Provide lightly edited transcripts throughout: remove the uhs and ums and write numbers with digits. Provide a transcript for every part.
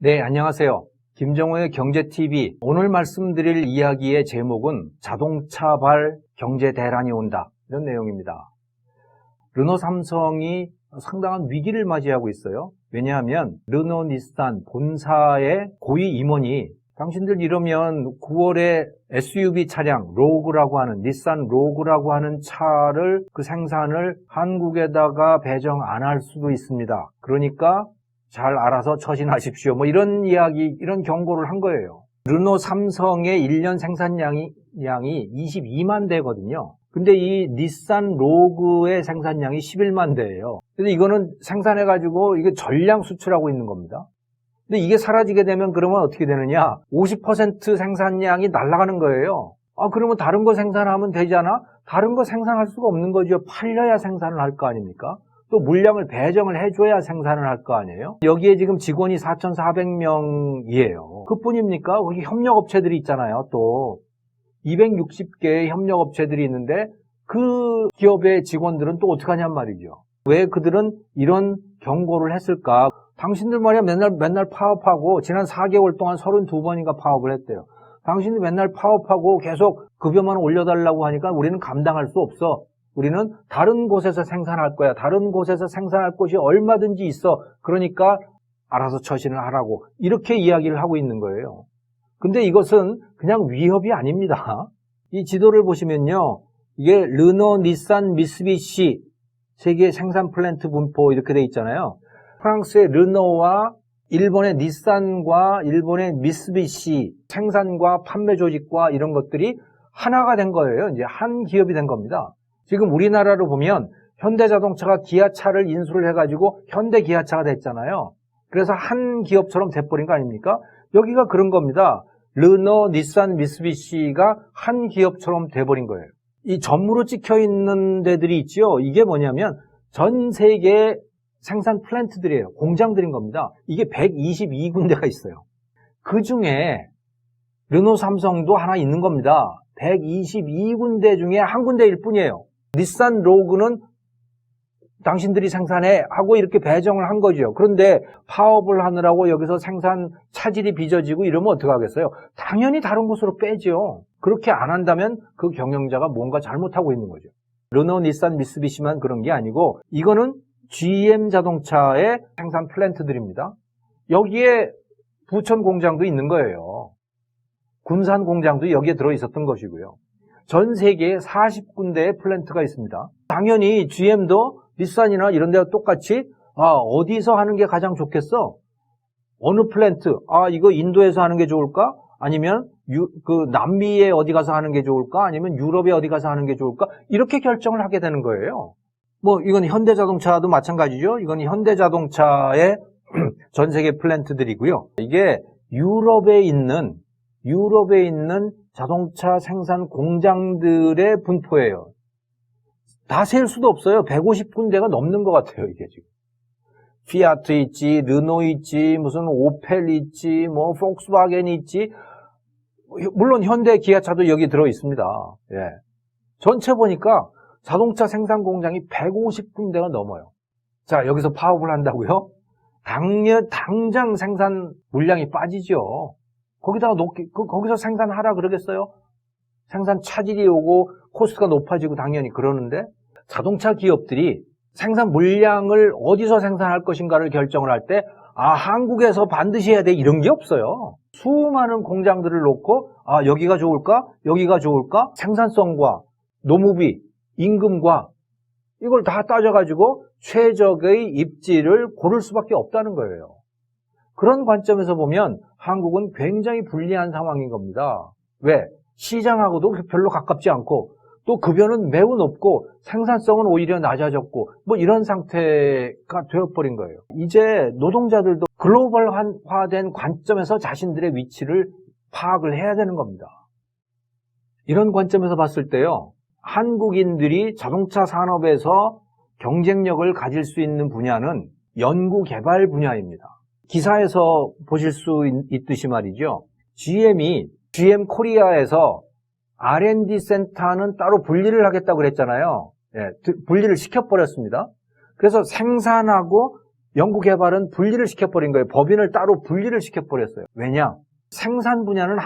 네, 안녕하세요. 김정호의 경제TV. 오늘 말씀드릴 이야기의 제목은 자동차발 경제 대란이 온다. 이런 내용입니다. 르노 삼성이 상당한 위기를 맞이하고 있어요. 왜냐하면 르노 닛산 본사의 고위 임원이 당신들 이러면 9월에 SUV 차량 로그라고 하는 닛산 로그라고 하는 차를 그 생산을 한국에다가 배정 안 할 수도 있습니다. 그러니까 잘 알아서 처신하십시오. 뭐 이런 이야기, 이런 경고를 한 거예요. 르노 삼성의 1년 생산량이 22만 대거든요. 근데 이 닛산 로그의 생산량이 11만 대예요. 근데 이거는 생산해가지고 이게 전량 수출하고 있는 겁니다. 근데 이게 사라지게 되면 그러면 어떻게 되느냐? 50% 생산량이 날아가는 거예요. 그러면 다른 거 생산하면 되잖아? 다른 거 생산할 수가 없는 거죠. 팔려야 생산을 할 거 아닙니까? 또 물량을 배정을 해줘야 생산을 할 거 아니에요? 여기에 지금 직원이 4,400명이에요. 그뿐입니까? 거기 협력업체들이 있잖아요. 또 260개의 협력업체들이 있는데 그 기업의 직원들은 또 어떻게 하냔 말이죠. 왜 그들은 이런 경고를 했을까? 당신들 말이야 맨날 파업하고 지난 4개월 동안 32번인가 파업을 했대요. 당신들 맨날 파업하고 계속 급여만 올려달라고 하니까 우리는 감당할 수 없어. 우리는 다른 곳에서 생산할 거야. 다른 곳에서 생산할 곳이 얼마든지 있어. 그러니까 알아서 처신을 하라고. 이렇게 이야기를 하고 있는 거예요. 근데 이것은 그냥 위협이 아닙니다. 이 지도를 보시면요. 이게 르노, 닛산, 미쓰비시 세계 생산 플랜트 분포 이렇게 돼 있잖아요. 프랑스의 르노와 일본의 닛산과 일본의 미쓰비시 생산과 판매 조직과 이런 것들이 하나가 된 거예요. 이제 한 기업이 된 겁니다. 지금 우리나라로 보면 현대자동차가 기아차를 인수를 해가지고 현대기아차가 됐잖아요. 그래서 한 기업처럼 돼버린 거 아닙니까? 여기가 그런 겁니다. 르노, 닛산, 미쓰비시가 한 기업처럼 돼버린 거예요. 이 점으로 찍혀 있는 데들이 있죠. 이게 뭐냐면 전 세계 생산 플랜트들이에요. 공장들인 겁니다. 이게 122군데가 있어요. 그 중에 르노 삼성도 하나 있는 겁니다. 122군데 중에 한 군데일 뿐이에요. 닛산 로그는 당신들이 생산해 하고 이렇게 배정을 한 거죠. 그런데 파업을 하느라고 여기서 생산 차질이 빚어지고 이러면 어떡하겠어요? 당연히 다른 곳으로 빼죠. 그렇게 안 한다면 그 경영자가 뭔가 잘못하고 있는 거죠. 르노, 닛산, 미쓰비시만 그런 게 아니고 이거는 GM 자동차의 생산 플랜트들입니다. 여기에 부천 공장도 있는 거예요. 군산 공장도 여기에 들어있었던 것이고요. 전 세계에 40군데의 플랜트가 있습니다. 당연히 GM도 닛산이나 이런 데와 똑같이 어디서 하는 게 가장 좋겠어? 어느 플랜트? 이거 인도에서 하는 게 좋을까? 아니면 남미에 어디 가서 하는 게 좋을까? 아니면 유럽에 어디 가서 하는 게 좋을까? 이렇게 결정을 하게 되는 거예요. 이건 현대자동차도 마찬가지죠. 이건 현대자동차의 전 세계 플랜트들이고요. 이게 유럽에 있는 자동차 생산 공장들의 분포예요. 다 셀 수도 없어요. 150군데가 넘는 것 같아요, 이게 지금. 피아트 있지, 르노 있지, 무슨 오펠 있지, 폭스바겐 있지. 물론 현대 기아차도 여기 들어 있습니다. 예. 전체 보니까 자동차 생산 공장이 150군데가 넘어요. 자, 여기서 파업을 한다고요? 당장 생산 물량이 빠지죠. 거기서 생산하라 그러겠어요? 생산 차질이 오고 코스트가 높아지고 당연히 그러는데 자동차 기업들이 생산 물량을 어디서 생산할 것인가를 결정을 할 때 한국에서 반드시 해야 돼 이런 게 없어요. 수많은 공장들을 놓고 여기가 좋을까? 여기가 좋을까? 생산성과 노무비, 임금과 이걸 다 따져가지고 최적의 입지를 고를 수밖에 없다는 거예요. 그런 관점에서 보면 한국은 굉장히 불리한 상황인 겁니다. 왜? 시장하고도 별로 가깝지 않고 또 급여는 매우 높고 생산성은 오히려 낮아졌고 이런 상태가 되어버린 거예요. 이제 노동자들도 글로벌화된 관점에서 자신들의 위치를 파악을 해야 되는 겁니다. 이런 관점에서 봤을 때요. 한국인들이 자동차 산업에서 경쟁력을 가질 수 있는 분야는 연구개발 분야입니다. 기사에서 보실 수 있듯이 말이죠. GM 코리아에서 R&D 센터는 따로 분리를 하겠다고 그랬잖아요. 분리를 시켜버렸습니다. 그래서 생산하고 연구개발은 분리를 시켜버린 거예요. 법인을 따로 분리를 시켜버렸어요. 왜냐? 생산 분야는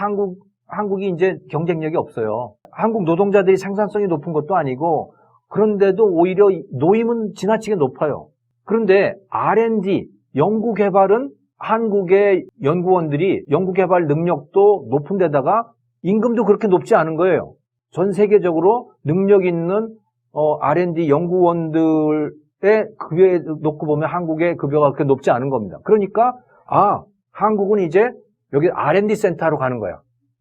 한국이 이제 경쟁력이 없어요. 한국 노동자들이 생산성이 높은 것도 아니고, 그런데도 오히려 노임은 지나치게 높아요. 그런데 R&D, 연구개발은 한국의 연구원들이 연구개발 능력도 높은 데다가 임금도 그렇게 높지 않은 거예요. 전 세계적으로 능력 있는 R&D 연구원들의 급여에 놓고 보면 한국의 급여가 그렇게 높지 않은 겁니다. 그러니까 한국은 이제 여기 R&D 센터로 가는 거야.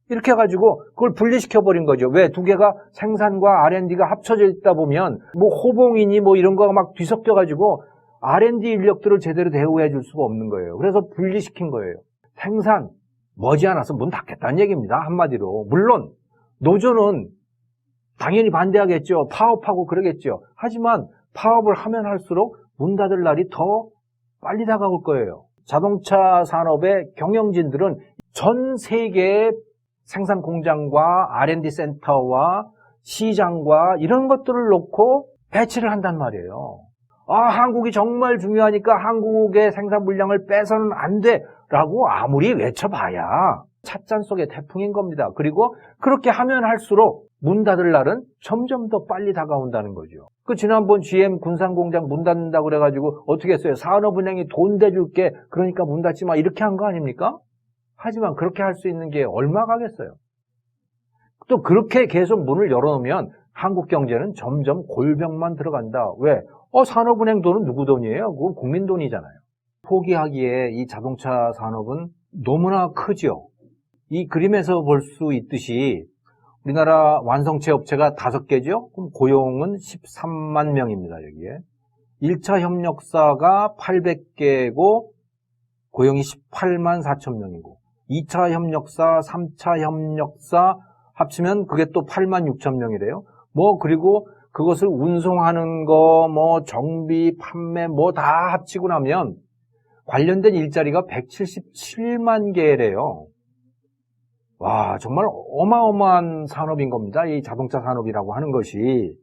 이렇게 해가지고 그걸 분리시켜버린 거죠. 왜? 두 개가 생산과 R&D가 합쳐져 있다 보면 뭐 호봉이니 뭐 이런 거가 막 뒤섞여가지고 R&D 인력들을 제대로 대우해 줄 수가 없는 거예요. 그래서 분리시킨 거예요. 생산 머지않아서 문 닫겠다는 얘기입니다. 한마디로. 물론 노조는 당연히 반대하겠죠. 파업하고 그러겠죠. 하지만 파업을 하면 할수록 문 닫을 날이 더 빨리 다가올 거예요. 자동차 산업의 경영진들은 전 세계의 생산 공장과 R&D 센터와 시장과 이런 것들을 놓고 배치를 한단 말이에요. 한국이 정말 중요하니까 한국의 생산 물량을 빼서는 안 돼라고 아무리 외쳐봐야 찻잔 속의 태풍인 겁니다. 그리고 그렇게 하면 할수록 문 닫을 날은 점점 더 빨리 다가온다는 거죠. 지난번 GM 군산공장 문 닫는다고 그래가지고 어떻게 했어요? 산업은행이 돈 대줄게, 그러니까 문 닫지 마, 이렇게 한 거 아닙니까? 하지만 그렇게 할 수 있는 게 얼마 가겠어요? 또 그렇게 계속 문을 열어놓으면 한국 경제는 점점 골병만 들어간다. 왜? 산업은행 돈은 누구 돈이에요? 그건 국민 돈이잖아요. 포기하기에 이 자동차 산업은 너무나 크죠. 이 그림에서 볼 수 있듯이 우리나라 완성체 업체가 5개죠? 그럼 고용은 13만 명입니다, 여기에. 1차 협력사가 800개고 고용이 18만 4천 명이고 2차 협력사, 3차 협력사 합치면 그게 또 8만 6천 명이래요. 그리고 그것을 운송하는 거, 정비, 판매, 다 합치고 나면 관련된 일자리가 177만 개래요. 와, 정말 어마어마한 산업인 겁니다. 이 자동차 산업이라고 하는 것이.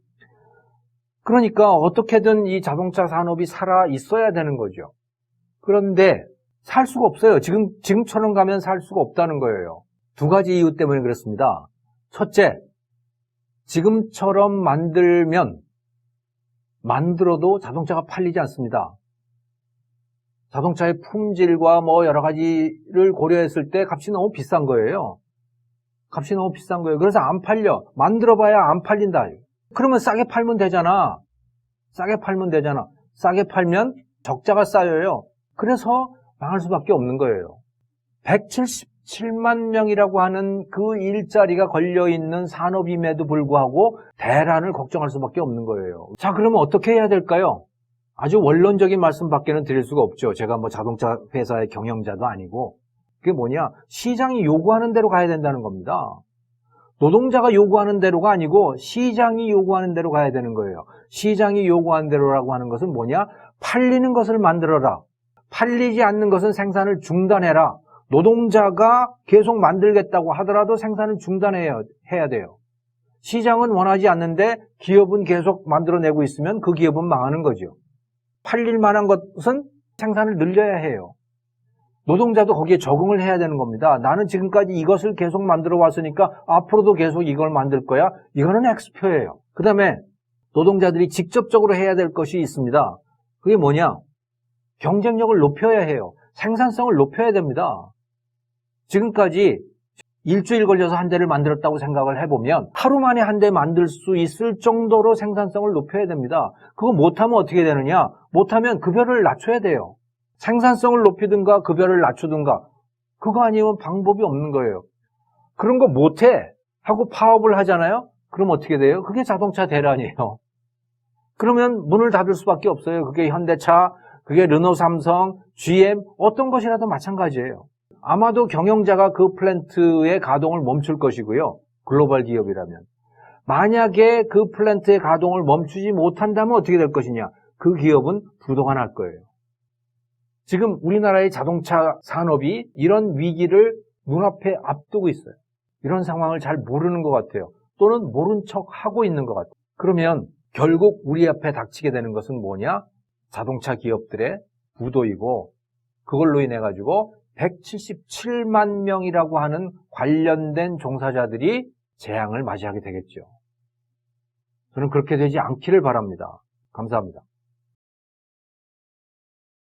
그러니까 어떻게든 이 자동차 산업이 살아 있어야 되는 거죠. 그런데 살 수가 없어요. 지금처럼 가면 살 수가 없다는 거예요. 2가지 이유 때문에 그렇습니다. 첫째, 지금처럼 만들어도 자동차가 팔리지 않습니다. 자동차의 품질과 여러 가지를 고려했을 때 값이 너무 비싼 거예요. 그래서 안 팔려. 만들어봐야 안 팔린다. 그러면 싸게 팔면 되잖아. 싸게 팔면 적자가 쌓여요. 그래서 망할 수밖에 없는 거예요. 177만 명이라고 하는 그 일자리가 걸려있는 산업임에도 불구하고 대란을 걱정할 수밖에 없는 거예요. 자, 그러면 어떻게 해야 될까요? 아주 원론적인 말씀밖에는 드릴 수가 없죠. 제가 자동차 회사의 경영자도 아니고. 그게 뭐냐? 시장이 요구하는 대로 가야 된다는 겁니다. 노동자가 요구하는 대로가 아니고 시장이 요구하는 대로 가야 되는 거예요. 시장이 요구하는 대로라고 하는 것은 뭐냐? 팔리는 것을 만들어라. 팔리지 않는 것은 생산을 중단해라. 노동자가 계속 만들겠다고 하더라도 생산을 중단해야 돼요. 시장은 원하지 않는데 기업은 계속 만들어내고 있으면 그 기업은 망하는 거죠. 팔릴 만한 것은 생산을 늘려야 해요. 노동자도 거기에 적응을 해야 되는 겁니다. 나는 지금까지 이것을 계속 만들어 왔으니까 앞으로도 계속 이걸 만들 거야. 이거는 엑스표예요. 그 다음에 노동자들이 직접적으로 해야 될 것이 있습니다. 그게 뭐냐? 경쟁력을 높여야 해요. 생산성을 높여야 됩니다. 지금까지 일주일 걸려서 한 대를 만들었다고 생각을 해보면 하루 만에 한 대 만들 수 있을 정도로 생산성을 높여야 됩니다. 그거 못하면 어떻게 되느냐? 못하면 급여를 낮춰야 돼요. 생산성을 높이든가 급여를 낮추든가. 그거 아니면 방법이 없는 거예요. 그런 거 못해 하고 파업을 하잖아요. 그럼 어떻게 돼요? 그게 자동차 대란이에요. 그러면 문을 닫을 수밖에 없어요. 그게 현대차, 그게 르노, 삼성, GM 어떤 것이라도 마찬가지예요. 아마도 경영자가 그 플랜트의 가동을 멈출 것이고요. 글로벌 기업이라면. 만약에 그 플랜트의 가동을 멈추지 못한다면 어떻게 될 것이냐? 그 기업은 부도가 날 거예요. 지금 우리나라의 자동차 산업이 이런 위기를 눈앞에 앞두고 있어요. 이런 상황을 잘 모르는 것 같아요. 또는 모른 척 하고 있는 것 같아요. 그러면 결국 우리 앞에 닥치게 되는 것은 뭐냐? 자동차 기업들의 부도이고 그걸로 인해 가지고 177만 명이라고 하는 관련된 종사자들이 재앙을 맞이하게 되겠죠. 저는 그렇게 되지 않기를 바랍니다. 감사합니다.